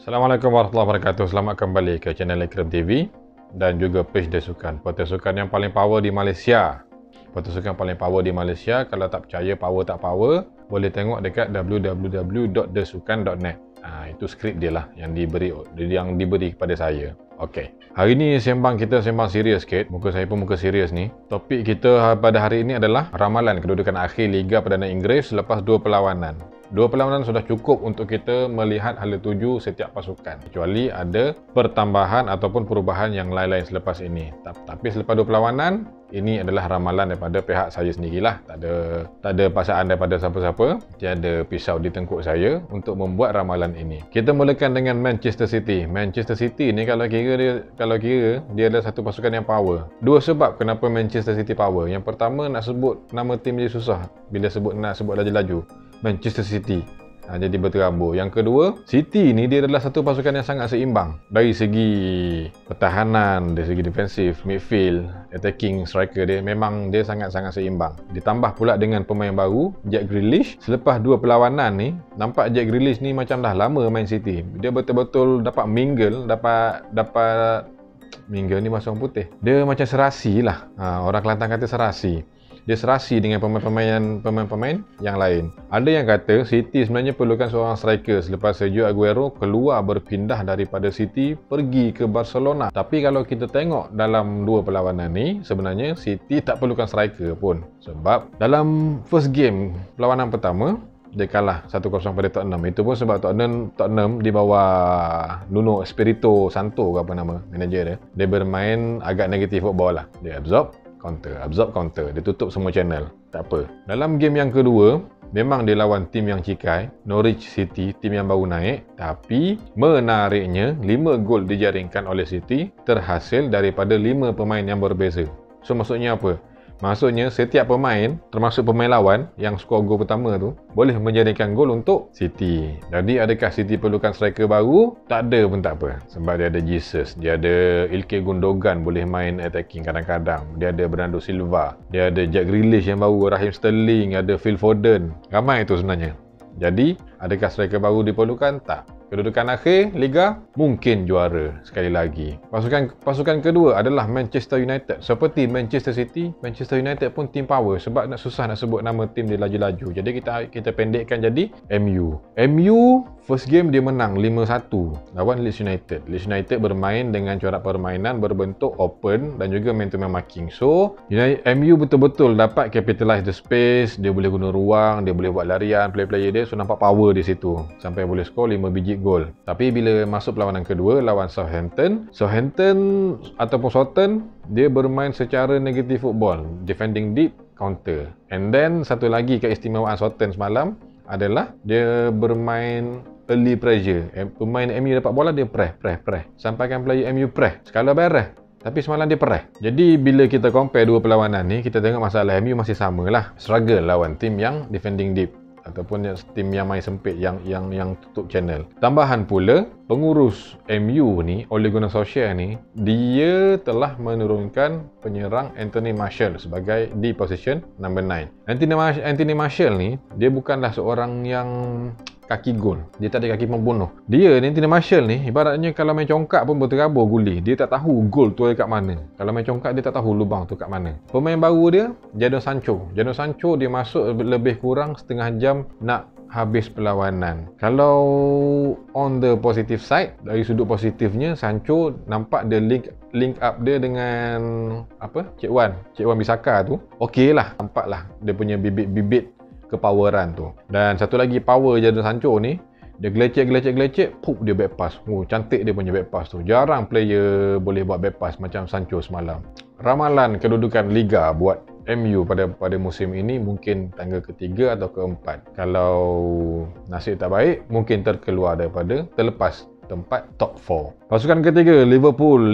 Assalamualaikum warahmatullahi wabarakatuh. Selamat kembali ke channel Akram TV dan juga page Dia Sukan. Portal sukan yang paling power di Malaysia. Portal sukan paling power di Malaysia. Kalau tak percaya power tak power, boleh tengok dekat www.desukan.net. Itu skrip dia lah yang diberi kepada saya. Okey. Hari ni kita sembang serius sikit. Muka saya pun muka serius ni. Topik kita pada hari ini adalah ramalan kedudukan akhir Liga Perdana Inggeris selepas 2 perlawanan. 2 perlawanan sudah cukup untuk kita melihat hala tuju setiap pasukan. Kecuali ada pertambahan ataupun perubahan yang lain-lain selepas ini. Tapi selepas 2 perlawanan, ini adalah ramalan daripada pihak saya sendirilah. Tak ada paksaan daripada siapa-siapa. Tiada pisau di tengkuk saya untuk membuat ramalan ini. Kita mulakan dengan Manchester City. Manchester City ni kalau kira dia adalah satu pasukan yang power. Dua sebab kenapa Manchester City power. Yang pertama, nak sebut nama tim dia susah bila nak sebut laju-laju. Manchester City. Jadi berterabur. Yang kedua, City ni dia adalah satu pasukan yang sangat seimbang. Dari segi pertahanan, dari segi defensif, midfield, attacking, striker dia, memang dia sangat-sangat seimbang. Ditambah pula dengan pemain baru, Jack Grealish. Selepas 2 perlawanan ni, nampak Jack Grealish ni macam dah lama main City. Dia betul-betul dapat mingle, dapat mingle ni bahasa orang putih. Dia macam serasi lah. Orang Kelantan kata serasi. Dia serasi dengan pemain-pemain yang lain. Ada yang kata City sebenarnya perlukan seorang striker selepas Sergio Aguero keluar berpindah daripada City pergi ke Barcelona. Tapi kalau kita tengok dalam 2 perlawanan ni, sebenarnya City tak perlukan striker pun. Sebab dalam first game perlawanan pertama, dia kalah 1-0 pada Tottenham. Itu pun sebab Tottenham di bawah Nuno Espirito Santo ke apa nama manager dia. Dia bermain agak negatif football lah. Dia absorb counter. Dia tutup semua channel. Tak apa. Dalam game yang kedua, memang dia lawan tim yang cikai, Norwich City, tim yang baru naik. Tapi menariknya, 5 gol dijaringkan oleh City terhasil daripada 5 pemain yang berbeza. So maksudnya apa? Maksudnya setiap pemain, termasuk pemain lawan yang skor gol pertama tu, boleh menjadikan gol untuk City. Jadi adakah City perlukan striker baru? Tak ada pun tak apa. Sebab dia ada Jesus, dia ada Ilkay Gundogan boleh main attacking kadang-kadang. Dia ada Bernardo Silva, dia ada Jack Grealish yang baru, Raheem Sterling, ada Phil Foden. Ramai itu sebenarnya. Jadi, adakah striker baru diperlukan? Tak. Kedudukan akhir Liga mungkin juara sekali lagi. Pasukan kedua adalah Manchester United. Seperti Manchester City, Manchester United pun tim power sebab susah nak sebut nama tim dia laju-laju. Jadi kita pendekkan jadi MU. MU first game dia menang 5-1 lawan Leeds United. Leeds United bermain dengan corak permainan berbentuk open dan juga man to man marking. So, MU betul-betul dapat capitalize the space, dia boleh guna ruang, dia boleh buat larian, player-player dia, so nampak power di situ. Sampai boleh skor 5 biji gol. Tapi bila masuk perlawanan kedua lawan Southampton ataupun Southampton, dia bermain secara negatif football, defending deep, counter. And then satu lagi keistimewaan Southampton semalam adalah dia bermain early pressure. Pemain MU dapat bola dia press. Sampaikan player MU press. Skala beres. Tapi semalam dia press. Jadi bila kita compare 2 perlawanan ni, kita tengok masalah MU masih sama lah. Struggle lawan tim yang defending deep ataupun tim yang main sempit, yang tutup channel. Tambahan pula, pengurus MU ni, Ole Gunnar Solskjaer ni, dia telah menurunkan penyerang Anthony Martial sebagai di position number 9. Anthony Martial ni, dia bukanlah seorang yang kaki gol. Dia tak ada kaki pembunuh. Dia ni, Anthony Martial ni, ibaratnya kalau main congkak pun berterabur guli. Dia tak tahu gol tu dekat mana. Kalau main congkak, dia tak tahu lubang tu kat mana. Pemain baru dia, Jadon Sancho. Jadon Sancho dia masuk lebih kurang setengah jam nak habis perlawanan. Kalau on the positive side, dari sudut positifnya, Sancho nampak dia link up dia dengan Cik Wan Bisaka tu. Okey lah, nampak lah dia punya bibit-bibit kepoweran tu. Dan satu lagi power Jadon Sancho ni, dia gelecek, dia back pass. Cantik dia punya back pass tu. Jarang player boleh buat back pass macam Sancho semalam. Ramalan kedudukan Liga buat MU pada musim ini mungkin tangga ketiga atau keempat. Kalau nasib tak baik, mungkin terlepas tempat top 4. Pasukan ketiga, Liverpool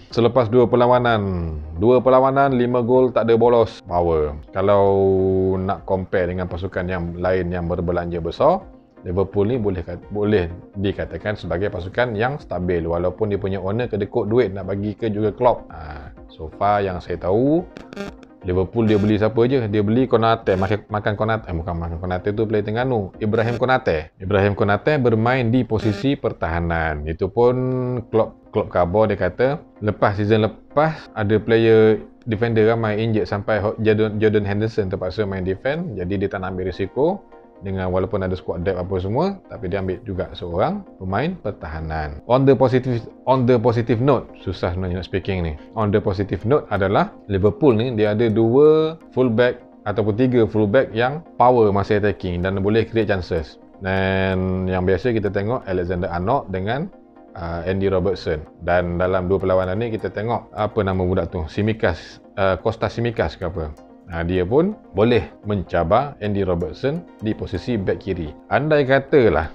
selepas 2 perlawanan 5 gol, tak ada bolos, power. Kalau nak compare dengan pasukan yang lain yang berbelanja besar, Liverpool ni boleh dikatakan sebagai pasukan yang stabil walaupun dia punya owner kedekut duit nak bagi ke juga Klopp. So far yang saya tahu, Liverpool dia beli siapa je? Dia beli Konate, makan Konate. Bukan makan Konate tu player Terengganu. Ibrahim Konate. Ibrahim Konate bermain di posisi pertahanan. Itu pun Klopp khabar dia kata, lepas season lepas ada player defender ramai injured sampai Jordan Henderson terpaksa main defend. Jadi dia tak nak ambil risiko. Dengan walaupun ada squad depth apa semua, tapi dia ambil juga seorang pemain pertahanan. On the positive note, susah sebenarnya nak speaking ni. On the positive note adalah Liverpool ni dia ada 2 fullback ataupun 3 fullback yang power masa attacking dan boleh create chances. Dan yang biasa kita tengok Alexander-Arnold dengan Andy Robertson, dan dalam 2 perlawanan ni kita tengok apa nama budak tu, Kostas Tsimikas ke apa. Dia pun boleh mencabar Andy Robertson di posisi back kiri. Andai kata lah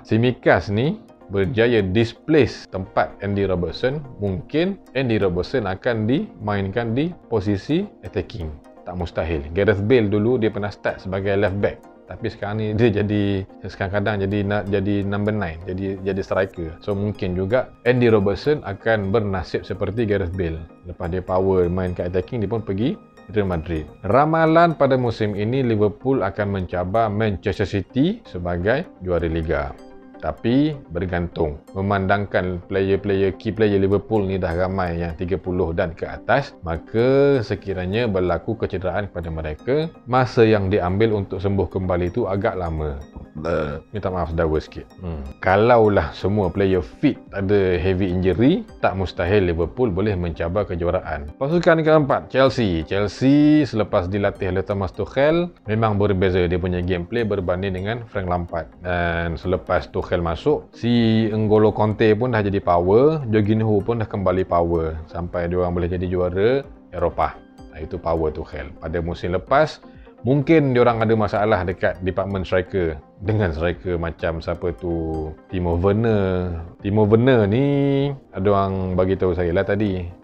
Tsimikas ni berjaya displace tempat Andy Robertson, mungkin Andy Robertson akan dimainkan di posisi attacking. Tak mustahil. Gareth Bale dulu dia pernah start sebagai left back, tapi sekarang ni dia kadang-kadang jadi number 9, jadi striker. So mungkin juga Andy Robertson akan bernasib seperti Gareth Bale. Lepas dia power main kat attacking, dia pun pergi Real Madrid. Ramalan pada musim ini Liverpool akan mencabar Manchester City sebagai juara Liga. Tapi bergantung. Memandangkan key player Liverpool ni dah ramai yang 30 dan ke atas, maka sekiranya berlaku kecederaan kepada mereka, masa yang diambil untuk sembuh kembali tu agak lama. Minta maaf sedawa sikit. Kalaulah semua player fit, tak ada heavy injury, tak mustahil Liverpool boleh mencabar kejuaraan. Pasukan keempat, Chelsea. Chelsea selepas dilatih oleh Thomas Tuchel memang berbeza dia punya gameplay berbanding dengan Frank Lampard. Dan selepas Tuchel masuk, si N'Golo Conte pun dah jadi power, Jorginho pun dah kembali power sampai dia orang boleh jadi juara Eropah. Itu power Tuchel. Pada musim lepas mungkin dia orang ada masalah dekat department striker dengan striker macam siapa tu, Timo Werner. Timo Werner ni ada orang bagi tahu saya lah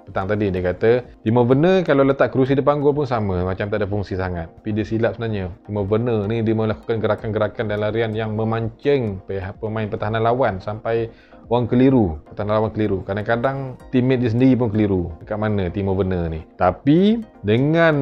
petang tadi dia kata Timo Werner kalau letak kerusi depan gol pun sama, macam tak ada fungsi sangat. Tapi dia silap sebenarnya. Timo Werner ni dia melakukan gerakan-gerakan dan larian yang memancing pemain pertahanan lawan sampai orang keliru, pertahanan lawan keliru. Kadang-kadang teammate dia sendiri pun keliru. Dekat mana Timo Werner ni? Tapi dengan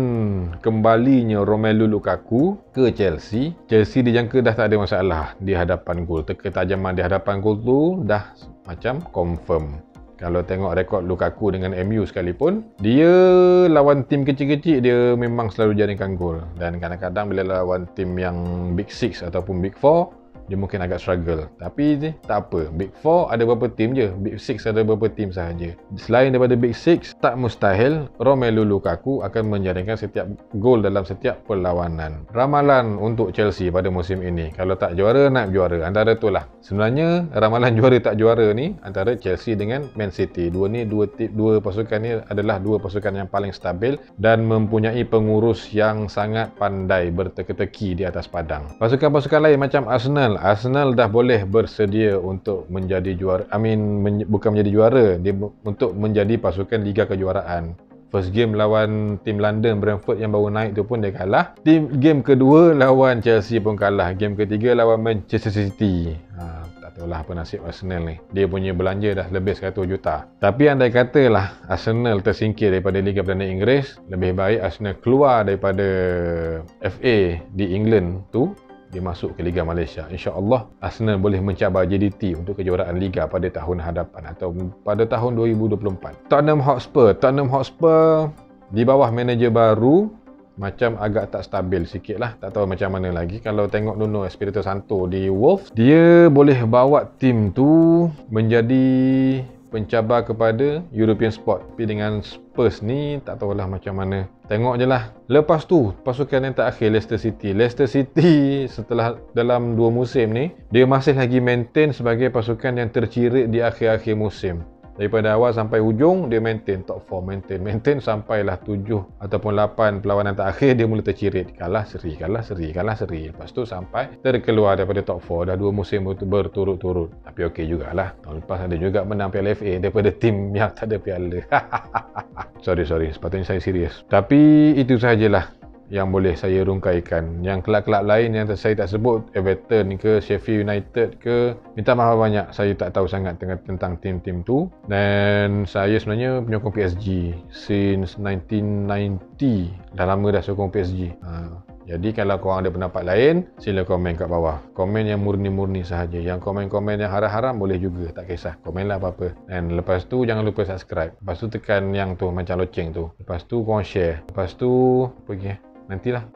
kembalinya Romelu Lukaku ke Chelsea dijangka dah tak ada masalah di hadapan gol. Ketajaman di hadapan gol tu dah macam confirm. Kalau tengok rekod Lukaku dengan MU sekalipun, dia lawan tim kecil-kecil dia memang selalu jaringkan gol. Dan kadang-kadang bila lawan tim yang Big Six ataupun Big Four, dia mungkin agak struggle. Tapi tak apa, Big Four ada berapa tim je, Big Six ada berapa tim sahaja. Selain daripada Big Six, tak mustahil Romelu Lukaku akan menjaringkan setiap gol dalam setiap perlawanan. Ramalan untuk Chelsea pada musim ini, kalau tak juara, nak juara. Antara tu lah. Sebenarnya ramalan juara tak juara ni antara Chelsea dengan Man City. Dua pasukan ni adalah dua pasukan yang paling stabil dan mempunyai pengurus yang sangat pandai berteka-teki di atas padang. Pasukan-pasukan lain macam Arsenal dah boleh bersedia untuk menjadi juara. Bukan menjadi juara, dia untuk menjadi pasukan Liga Kejuaraan. First game lawan tim London, Brentford yang baru naik tu pun dia kalah. Game kedua lawan Chelsea pun kalah. Game ketiga lawan Manchester City. Tak tahulah apa nasib Arsenal ni. Dia punya belanja dah lebih 100 juta. Tapi andai katalah Arsenal tersingkir daripada Liga Perdana Inggeris, lebih baik Arsenal keluar daripada FA di England tu, dia masuk ke Liga Malaysia. InsyaAllah Arsenal boleh mencabar JDT untuk kejuaraan Liga pada tahun hadapan atau pada tahun 2024. Tottenham Hotspur di bawah manager baru macam agak tak stabil sikit lah. Tak tahu macam mana lagi. Kalau tengok Nuno Espirito Santo di Wolves, dia boleh bawa tim tu menjadi pencabar kepada European spot. Tapi dengan Spurs ni tak tahulah macam mana. Tengok je lah. Lepas tu pasukan yang terakhir Leicester City setelah dalam 2 musim ni, dia masih lagi maintain sebagai pasukan yang tercirit di akhir-akhir musim. Daripada awal sampai hujung dia maintain top 4, maintain sampailah 7 ataupun 8 perlawanan terakhir dia mula tercirit. Kalah seri. Lepas tu sampai terkeluar daripada top 4 dah 2 musim berturut-turut. Tapi okey jugalah. Tahun lepas ada juga menang Piala FA daripada tim yang tak ada piala. Sorry, sepatutnya saya serius. Tapi itu sahajalah yang boleh saya rungkaikan. Yang kelab-kelab lain yang saya tak sebut, Everton ke, Sheffield United ke, minta maaf banyak, saya tak tahu sangat tentang tim-tim tu. Dan saya sebenarnya penyokong PSG since 1990. Dah lama dah sokong PSG. Jadi kalau korang ada pendapat lain, sila komen kat bawah. Komen yang murni-murni sahaja. Yang komen-komen yang haram-haram boleh juga, tak kisah. Komenlah apa-apa. Dan lepas tu jangan lupa subscribe. Lepas tu tekan yang tu macam loceng tu. Lepas tu korang share. Lepas tu apa lagi? Nantilah.